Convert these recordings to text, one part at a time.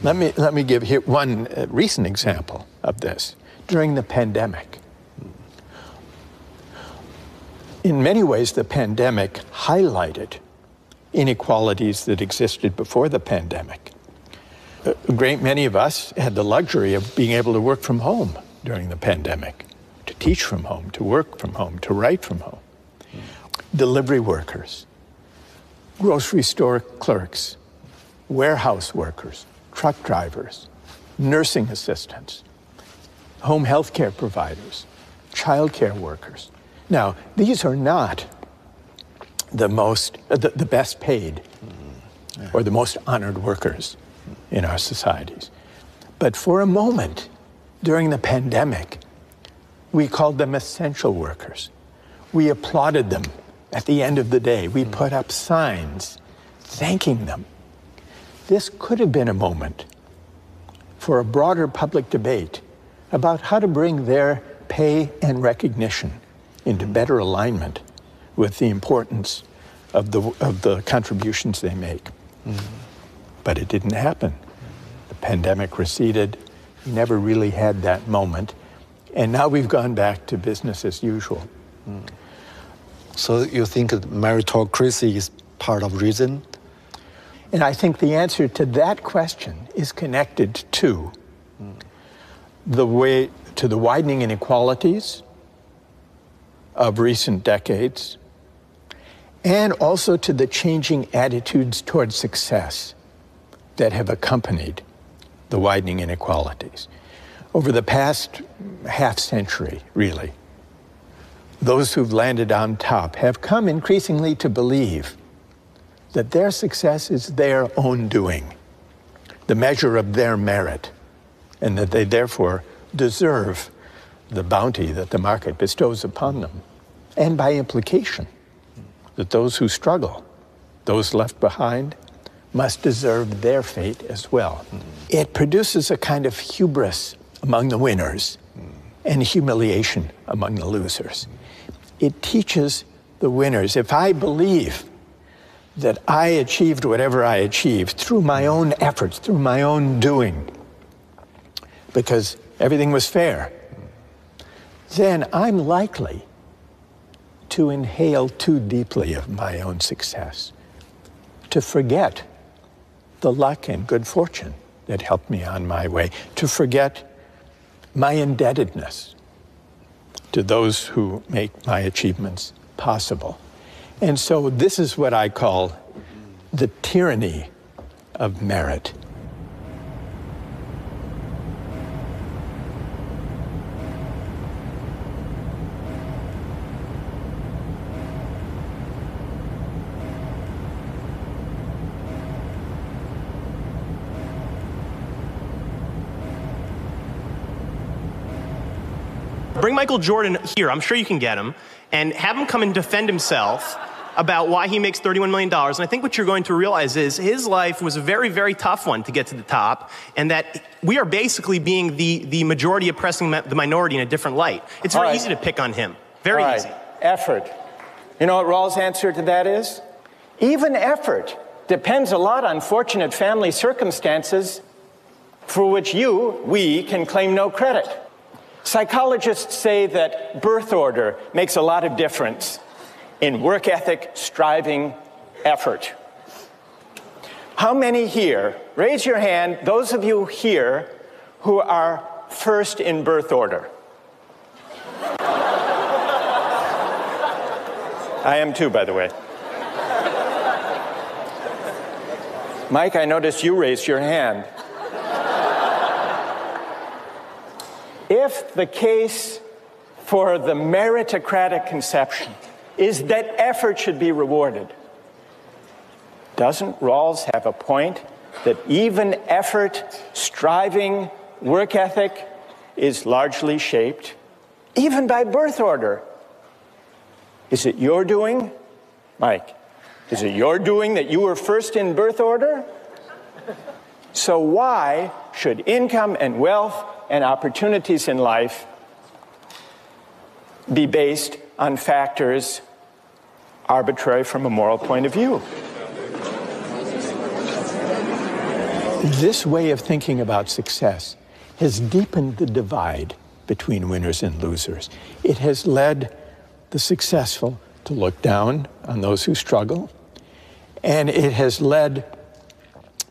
Let me give here one recent example of this. During the pandemic, in many ways, the pandemic highlighted inequalities that existed before the pandemic. A great many of us had the luxury of being able to work from home during the pandemic, to teach from home, to work from home, to write from home. Delivery workers, grocery store clerks, warehouse workers, truck drivers, nursing assistants, home health care providers, child care workers. Now, these are not the best paid or the most honored workers in our societies. But for a moment during the pandemic, we called them essential workers. We applauded them at the end of the day. We put up signs thanking them. This could have been a moment for a broader public debate about how to bring their pay and recognition into better alignment with the importance of the contributions they make. But it didn't happen. The pandemic receded. We never really had that moment. And now we've gone back to business as usual. So you think meritocracy is part of reason? And I think the answer to that question is connected to the widening inequalities of recent decades, and also to the changing attitudes towards success that have accompanied the widening inequalities. Over the past half century, really, those who've landed on top have come increasingly to believe that their success is their own doing, the measure of their merit, and that they therefore deserve the bounty that the market bestows upon them. And by implication, that those who struggle, those left behind, must deserve their fate as well. It produces a kind of hubris among the winners and humiliation among the losers. It teaches the winners, if I believe that I achieved whatever I achieved through my own efforts, through my own doing, because everything was fair, then I'm likely to inhale too deeply of my own success, to forget the luck and good fortune that helped me on my way, to forget my indebtedness to those who make my achievements possible. And so this is what I call the tyranny of merit. Bring Michael Jordan here, I'm sure you can get him, and have him come and defend himself about why he makes $31 million. And I think what you're going to realize is his life was a very, very tough one to get to the top, and that we are basically being the majority oppressing the minority in a different light. It's very easy to pick on him. Very easy. Effort. You know what Rawls' answer to that is? Even effort depends a lot on fortunate family circumstances for which we can claim no credit. Psychologists say that birth order makes a lot of difference in work ethic, striving, effort. How many here, raise your hand, those of you here who are first in birth order? I am too, by the way. Mike, I noticed you raised your hand. If the case for the meritocratic conception is that effort should be rewarded, doesn't Rawls have a point that even effort, striving, work ethic is largely shaped even by birth order? Is it your doing, Mike? Is it your doing that you were first in birth order? So why should income and wealth and opportunities in life be based on factors arbitrary from a moral point of view? This way of thinking about success has deepened the divide between winners and losers. It has led the successful to look down on those who struggle, and it has led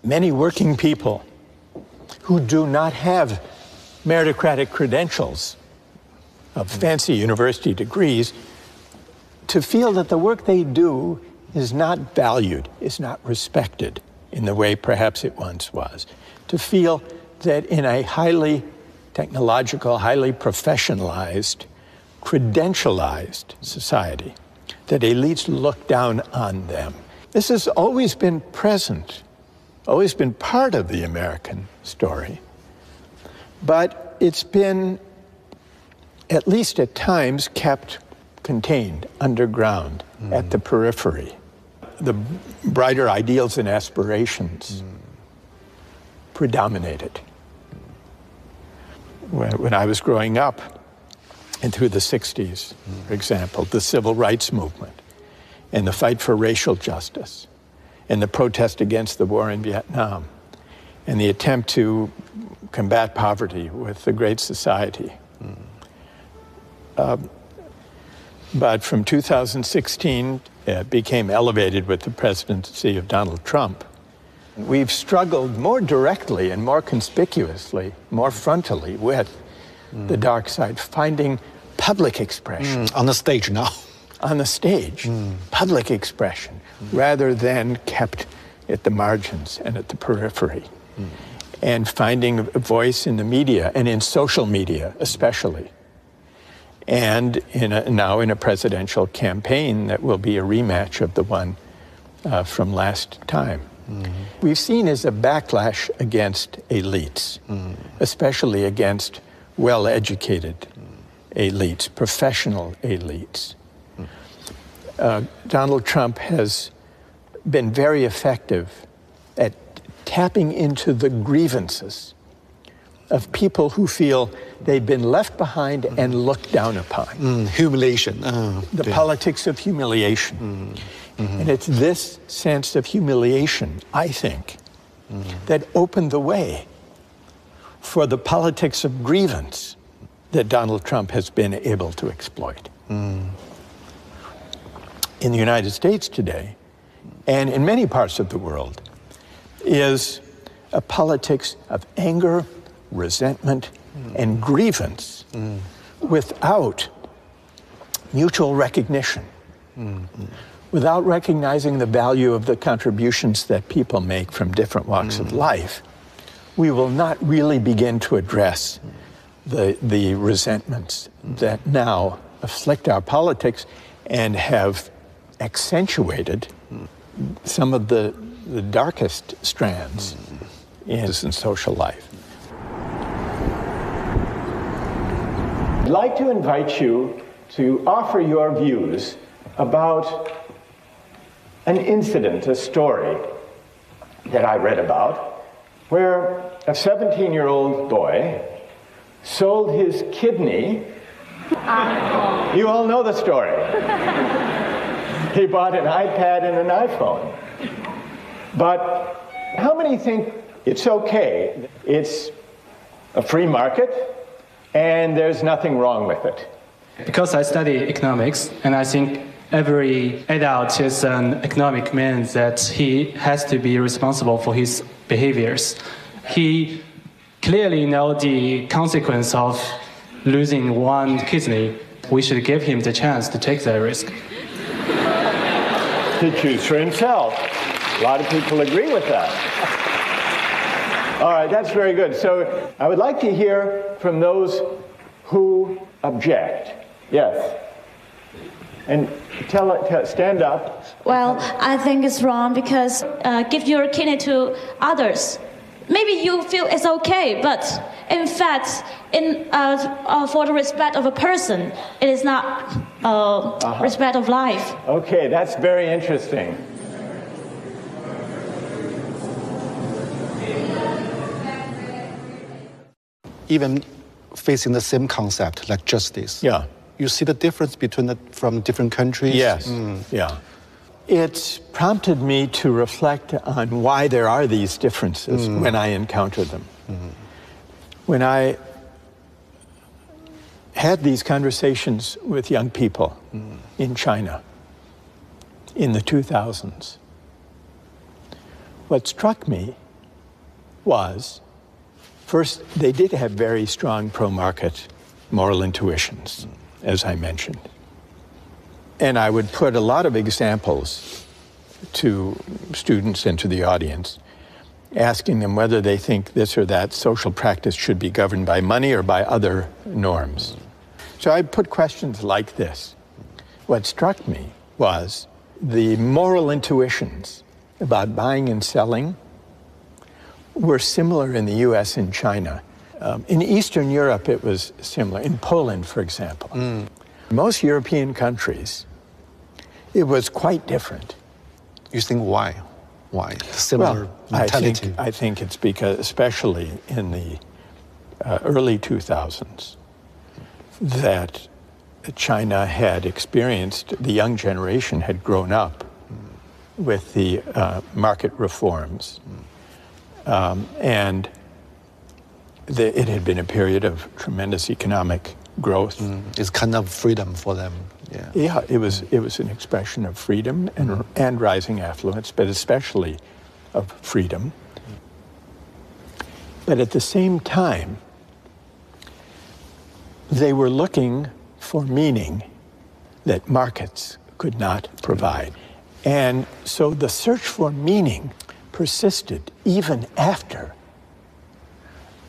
many working people who do not have meritocratic credentials of fancy university degrees to feel that the work they do is not valued, is not respected in the way perhaps it once was. To feel that in a highly technological, highly professionalized, credentialized society, that elites look down on them. This has always been present, always been part of the American story. But it's been, at least at times, kept contained underground at the periphery. The brighter ideals and aspirations predominated. When I was growing up, and through the 60s, for example, the civil rights movement, and the fight for racial justice, and the protest against the war in Vietnam, and the attempt to combat poverty with the Great Society. But from 2016, it became elevated with the presidency of Donald Trump. We've struggled more directly and more conspicuously, more frontally with the dark side, finding public expression. On the stage now. On the stage, public expression, rather than kept at the margins and at the periphery. And finding a voice in the media, and in social media especially. And now in a presidential campaign that will be a rematch of the one from last time. We've seen as a backlash against elites, especially against well-educated elites, professional elites. Donald Trump has been very effective at tapping into the grievances of people who feel they've been left behind and looked down upon. Humiliation. The politics of humiliation. And it's this sense of humiliation, I think, that opened the way for the politics of grievance that Donald Trump has been able to exploit. In the United States today, and in many parts of the world, is a politics of anger, resentment, and grievance without mutual recognition, without recognizing the value of the contributions that people make from different walks of life. We will not really begin to address the resentments that now afflict our politics and have accentuated some of the darkest strands in social life. I'd like to invite you to offer your views about an incident, a story that I read about, where a 17-year-old boy sold his kidney. You all know the story. He bought an iPad and an iPhone. But how many think it's okay? It's a free market, and there's nothing wrong with it. Because I study economics, and I think every adult is an economic man that he has to be responsible for his behaviors. He clearly knows the consequence of losing one kidney. We should give him the chance to take that risk. To choose for himself. A lot of people agree with that. All right, that's very good. So I would like to hear from those who object. Yes. And stand up. Well, I think it's wrong because give your kidney to others. Maybe you feel it's okay, but in fact, for the respect of a person, it is not respect of life. Okay, that's very interesting. Even facing the same concept, like justice. Yeah. You see the difference between from different countries? Yes, yeah. it's prompted me to reflect on why there are these differences when I encounter them. When I had these conversations with young people in China in the 2000s, what struck me was, first, they did have very strong pro-market moral intuitions, as I mentioned. And I would put a lot of examples to students and to the audience, asking them whether they think this or that social practice should be governed by money or by other norms. So I put questions like this. What struck me was the moral intuitions about buying and selling were similar in the US and China. In Eastern Europe, it was similar. In Poland, for example. Most European countries, it was quite different. You think why? Why? Similar mentality? I think it's because, especially in the early 2000s, that China had experienced, the young generation had grown up with the market reforms. And it had been a period of tremendous economic growth. It's kind of freedom for them. Yeah, it was an expression of freedom and rising affluence, but especially of freedom. But at the same time, they were looking for meaning that markets could not provide. And so the search for meaning persisted even after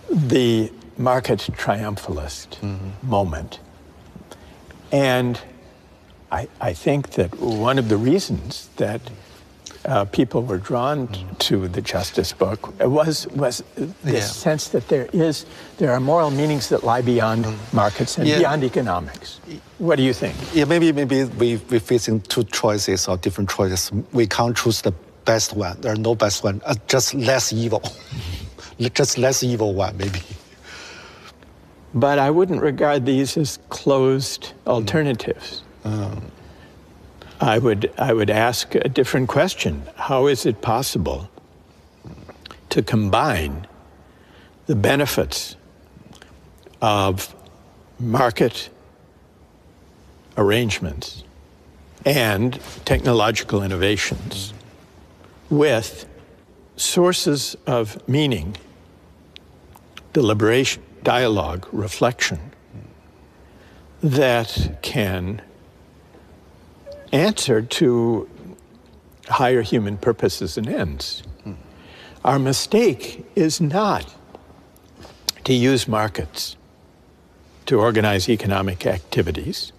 the market triumphalist moment. And I think that one of the reasons that people were drawn to the Justice Book was this sense that there are moral meanings that lie beyond markets and beyond economics. What do you think? Yeah, maybe we're facing two choices or different choices. We can't choose the best one. There are no best one. Just less evil. Just less evil one, maybe. But I wouldn't regard these as closed alternatives. I would ask a different question. How is it possible to combine the benefits of market arrangements and technological innovations with sources of meaning, deliberation, dialogue, reflection that can answer to higher human purposes and ends? Our mistake is not to use markets to organize economic activities.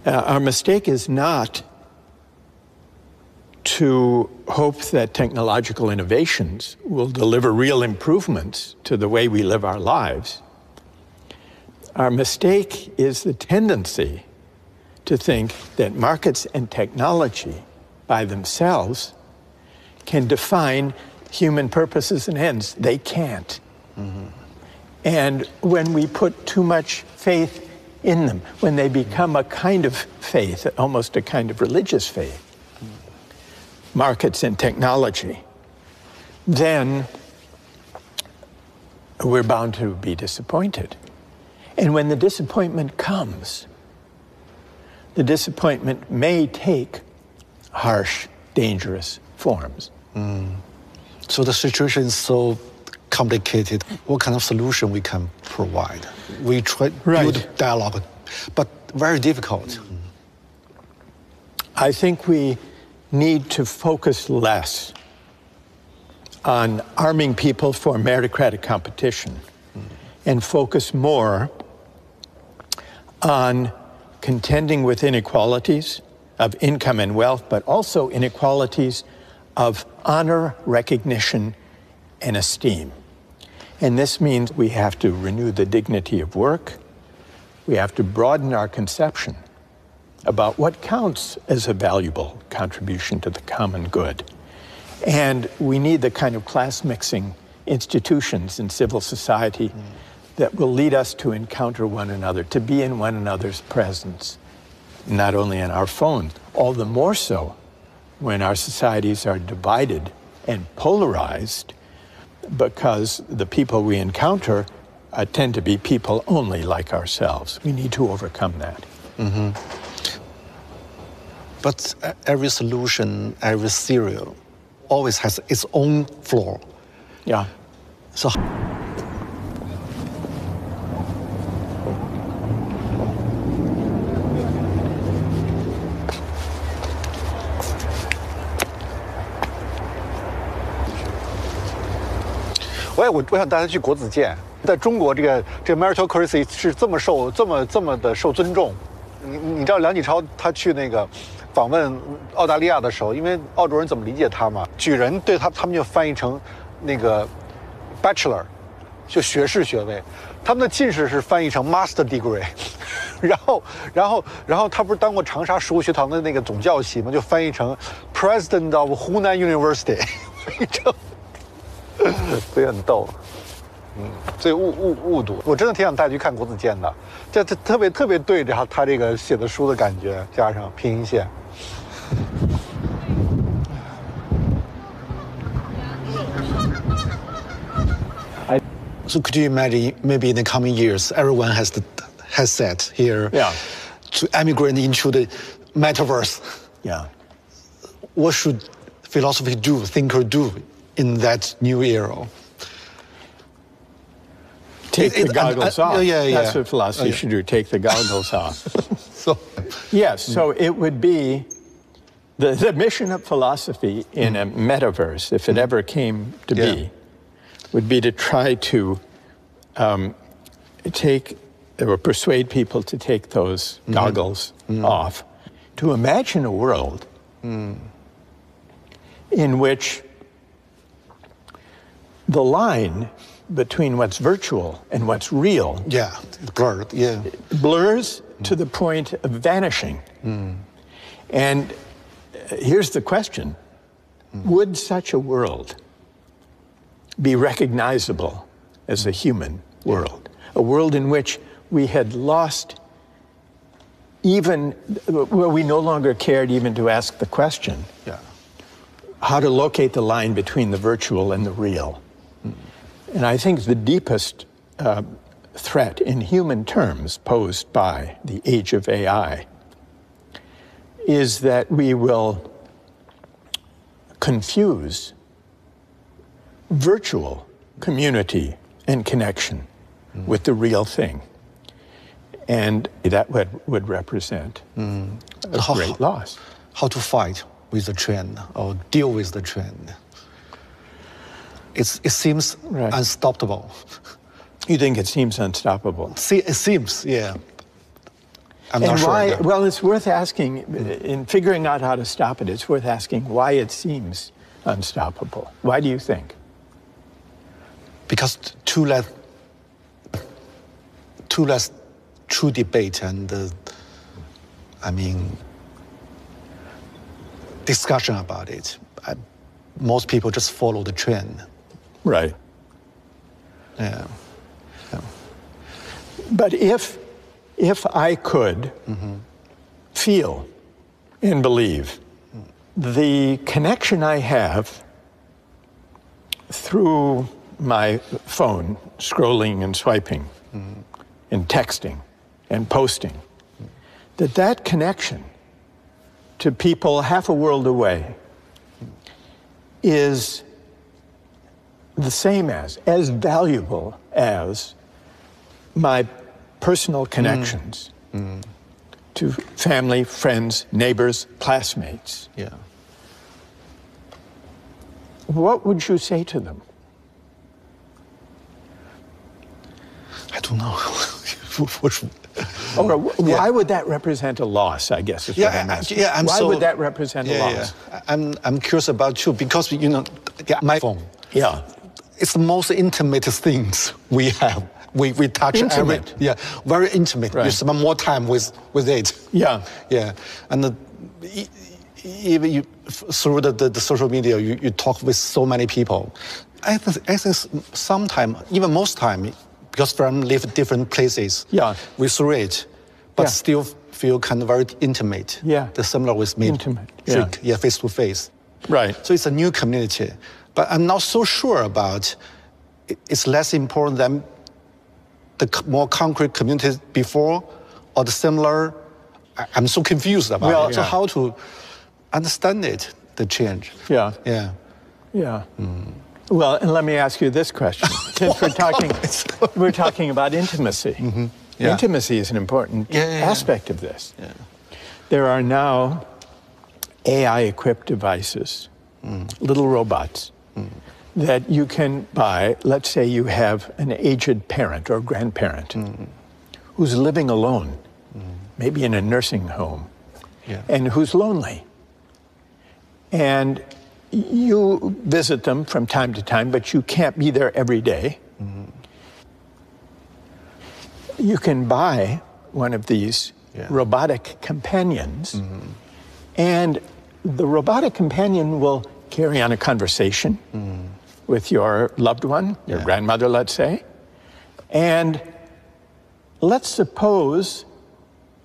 Our mistake is not to hope that technological innovations will deliver real improvements to the way we live our lives. Our mistake is the tendency to think that markets and technology by themselves can define human purposes and ends. They can't. And when we put too much faith in them, when they become a kind of faith, almost a kind of religious faith, markets and technology, then we're bound to be disappointed. And when the disappointment comes, the disappointment may take harsh, dangerous forms. So the situation is so complicated. What kind of solution we can provide? We try to build dialogue, but very difficult. I think we need to focus less on arming people for meritocratic competition and focus more on contending with inequalities of income and wealth, but also inequalities of honor, recognition, and esteem. And this means we have to renew the dignity of work. We have to broaden our conception about what counts as a valuable contribution to the common good. And we need the kind of class-mixing institutions in civil society that will lead us to encounter one another, to be in one another's presence, not only in our phone, all the more so when our societies are divided and polarized, because the people we encounter tend to be people only like ourselves. We need to overcome that. Mm-hmm. But every solution, every theory always has its own flaw. Yeah. So.我想大家去国子监，在中国这个 meritocracy 是这么的受尊重。你知道梁启超他去那个访问澳大利亚的时候，因为澳洲人怎么理解他嘛？举人对他们就翻译成那个 bachelor， 就学士学位，他们的进士是翻译成 master degree， 然后他不是当过长沙实物学堂的那个总教习嘛，就翻译成 president of Hunan University， 翻译成。所以很逗，所以误读。我真的挺想带去看国子监的，这特别对着他这个写的书的感觉，加上平行线。So could you imagine maybe in the coming years, everyone has set here to emigrate into the metaverse? Yeah. What should philosophy do, thinker do in that new era? Take the goggles off. Yeah. That's what philosophy should do, take the goggles off. So it would be the mission of philosophy in a metaverse, if it ever came to be, would be to try to take or persuade people to take those goggles off, to imagine a world in which the line between what's virtual and what's real blurs to the point of vanishing. And here's the question. Would such a world be recognizable as a human world? A world in which we had lost even, where we no longer cared even to ask the question, how to locate the line between the virtual and the real. And I think the deepest threat in human terms posed by the age of AI is that we will confuse virtual community and connection with the real thing. And that would represent a great loss. How to fight with the trend or deal with the trend? It seems unstoppable. You think it seems unstoppable? It seems, yeah. I'm not sure. Well, it's worth asking, in figuring out how to stop it, it's worth asking why it seems unstoppable. Why do you think? Because too less true debate and, discussion about it. Most people just follow the trend. Right. Yeah. But if I could feel and believe the connection I have through my phone, scrolling and swiping and texting and posting, that connection to people half a world away is the same as valuable as my personal connections to family, friends, neighbors, classmates. Yeah. What would you say to them? I don't know. Why would that represent a loss, I guess is what I'm asking. Why would that represent a loss? I'm curious about too, because, my phone. Yeah. It's the most intimate things we have. We touch intimate. Very intimate. Right. You spend more time with it. Yeah. And even through the social media, you talk with so many people. I think sometimes, even most time, because friends live different places. Yeah. We through it. but still feel kind of very intimate. Yeah. The similar with me. Intimate. Yeah, face to face. Right. So it's a new community. But I'm not so sure about it's less important than the more concrete communities before or the similar. I'm so confused about it. So how to understand it, the change? Yeah. Yeah. Yeah. Well, and let me ask you this question. Since we're talking about intimacy. Mm-hmm. Yeah. Intimacy is an important aspect of this. Yeah. There are now AI-equipped devices, little robots, that you can buy. Let's say you have an aged parent or grandparent who's living alone, maybe in a nursing home, and who's lonely. And you visit them from time to time, but you can't be there every day. You can buy one of these robotic companions, and the robotic companion will carry on a conversation with your loved one, your grandmother, let's say. And let's suppose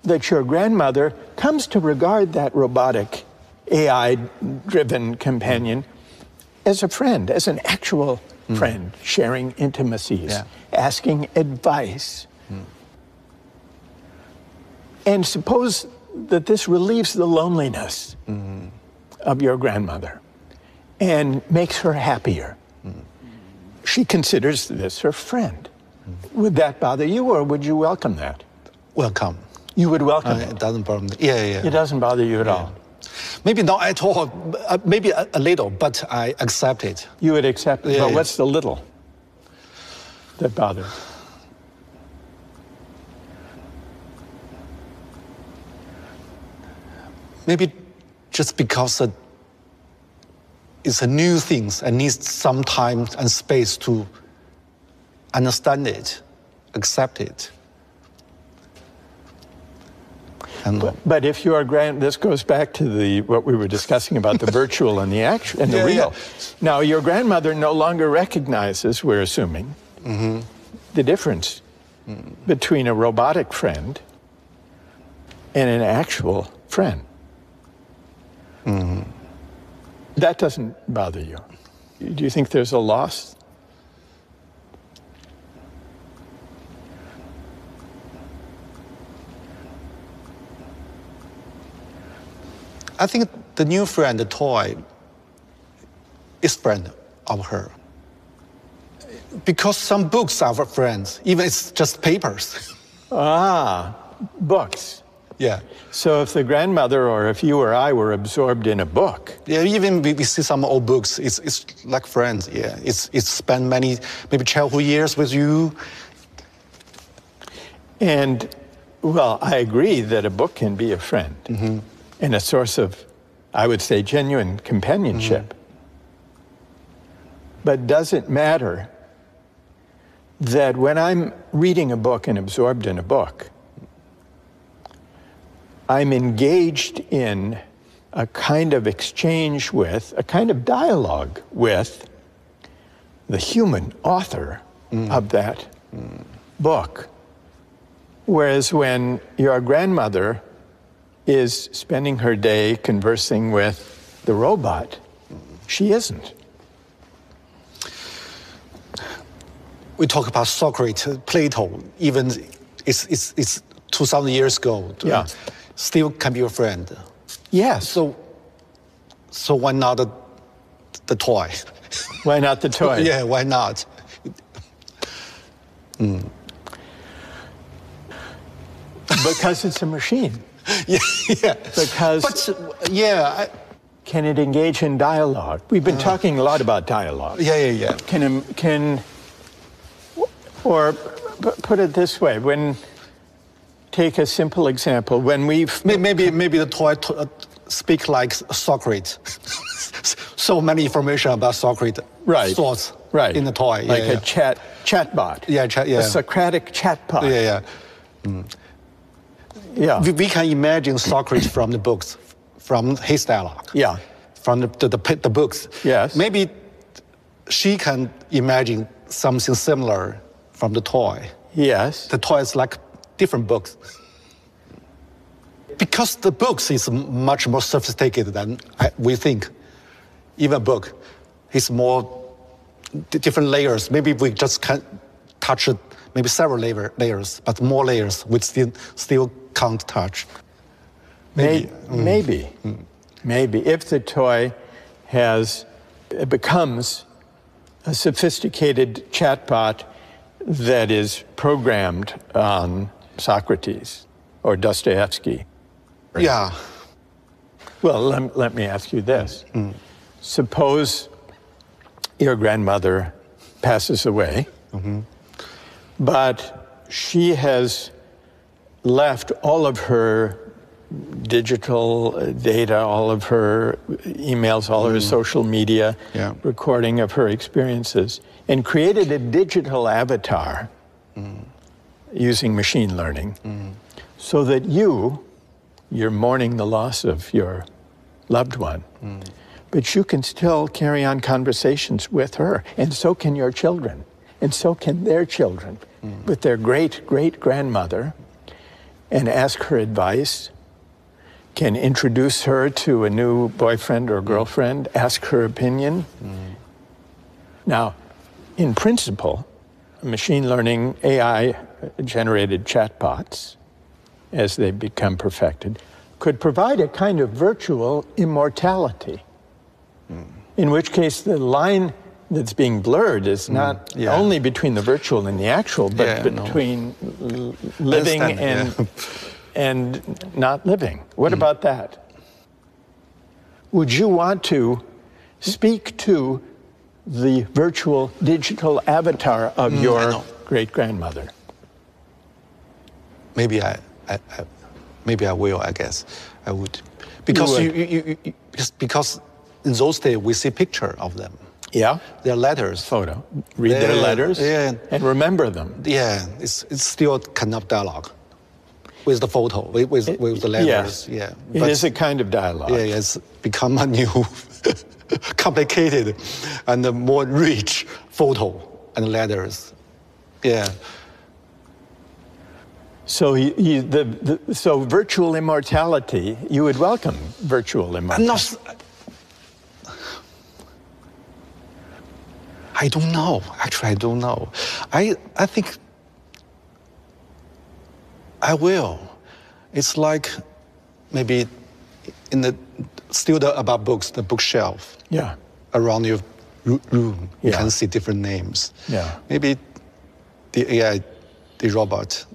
that your grandmother comes to regard that robotic AI-driven companion as a friend, as an actual friend, sharing intimacies, asking advice. And suppose that this relieves the loneliness of your grandmother and makes her happier. She considers this her friend. Would that bother you, or would you welcome that? Welcome. You would welcome it? It doesn't bother me. Yeah. It doesn't bother you at all? Maybe not at all, maybe a little, but I accept it. You would accept it, but what's the little that bothers? Maybe just because it's a new thing and needs some time and space to understand it, accept it. But if you are this goes back to what we were discussing about the virtual and the actual and the real. Now, your grandmother no longer recognizes, we're assuming, the difference between a robotic friend and an actual friend. That doesn't bother you. Do you think there's a loss? I think the new friend, the toy, is friend of her. Because some books are for friends, even it's just papers. Books. Yeah. So if the grandmother or if you or I were absorbed in a book. Yeah, even we see some old books, it's like friends, It's spent many, maybe childhood years with you. And, well, I agree that a book can be a friend and a source of, I would say, genuine companionship. But does it matter that when I'm reading a book and absorbed in a book, I'm engaged in a kind of exchange with, a kind of dialogue with the human author of that book? Whereas when your grandmother is spending her day conversing with the robot, she isn't. We talk about Socrates, Plato, even it's 2,000 years ago. Still can be your friend. Yes. So why not the toy? Why not the toy? Yeah, why not? Because it's a machine. Yeah. Because. But can it engage in dialogue? We've been talking a lot about dialogue. Yeah. Or put it this way, take a simple example. When maybe the toy speak like Socrates. So many information about Socrates. Right. Thoughts. Right. In the toy. Like a chatbot. Yeah. A Socratic chatbot. Yeah. We can imagine Socrates from the books, from his dialogue. Yeah. From the books. Yes. Maybe she can imagine something similar from the toy. Yes. The toy is like different books. because the books is much more sophisticated than we think. Even a book, it's more different layers. Maybe we just can touch it, maybe several layers, but more layers we still can't touch. Maybe. If the toy becomes a sophisticated chatbot that is programmed on Socrates or Dostoevsky. Yeah. Well, let me ask you this. Suppose your grandmother passes away, but she has left all of her digital data, all of her emails, all of her social media, recording of her experiences, and created a digital avatar using machine learning, so that you're mourning the loss of your loved one, but you can still carry on conversations with her, and so can your children, and so can their children, with their great-great-grandmother, and ask her advice, can introduce her to a new boyfriend or girlfriend, ask her opinion. Now, in principle, machine learning, AI-generated chatbots, as they become perfected, could provide a kind of virtual immortality, in which case the line that's being blurred is not only between the virtual and the actual, but between living and not living. What about that? Would you want to speak to the virtual digital avatar of your great-grandmother? Maybe I will, I guess. I would. Because because in those days we see picture of them. Yeah. Their letters. Photo. Read their letters and remember them. Yeah, it's still kind of dialogue with the photo, with the letters. Yes. Yeah. It is a kind of dialogue. Yeah, it's become a new complicated and a more rich photo and letters. Yeah. So so virtual immortality, you would welcome virtual immortality. I don't know. Actually, I don't know. I think I will. It's like maybe still about books, the bookshelf. Yeah. Around your room, you can see different names. Yeah. Maybe the AI, the robot,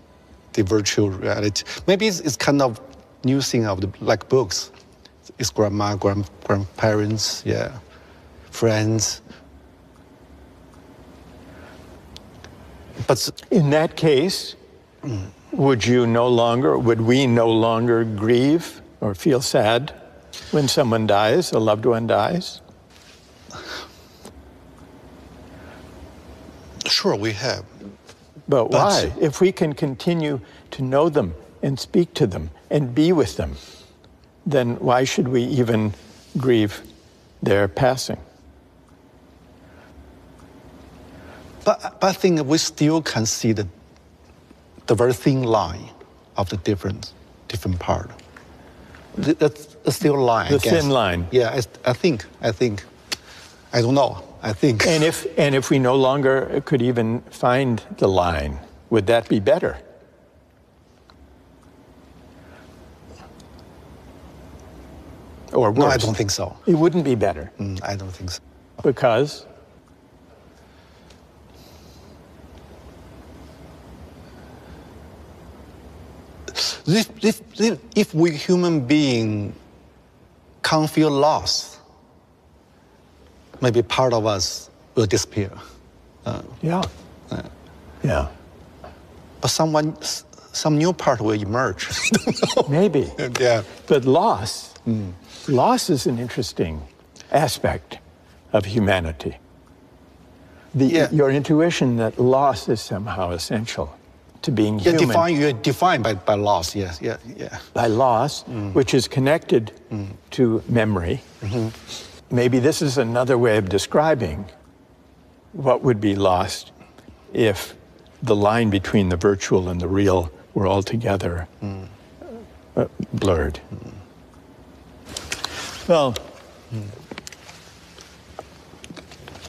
the virtual reality. Maybe it's kind of new thing of like books. It's grandma, grandparents, friends. But in that case, would we no longer grieve or feel sad when someone dies, a loved one dies? Sure, we have. But why? If we can continue to know them and speak to them and be with them, then why should we even grieve their passing? But I think we still can see the very thin line of the different part. That's still a line. The thin line. Yeah, I think. I don't know. I think. And if we no longer could even find the line, would that be better? Or worse? No, I don't think so. It wouldn't be better. I don't think so. Because? If we human being can't feel loss, maybe part of us will disappear. Yeah. But some new part will emerge. Maybe. Yeah. But loss is an interesting aspect of humanity. Your intuition that loss is somehow essential to being human. You're defined by loss, yes, yeah. By loss, which is connected to memory. Maybe this is another way of describing what would be lost if the line between the virtual and the real were altogether blurred. Well,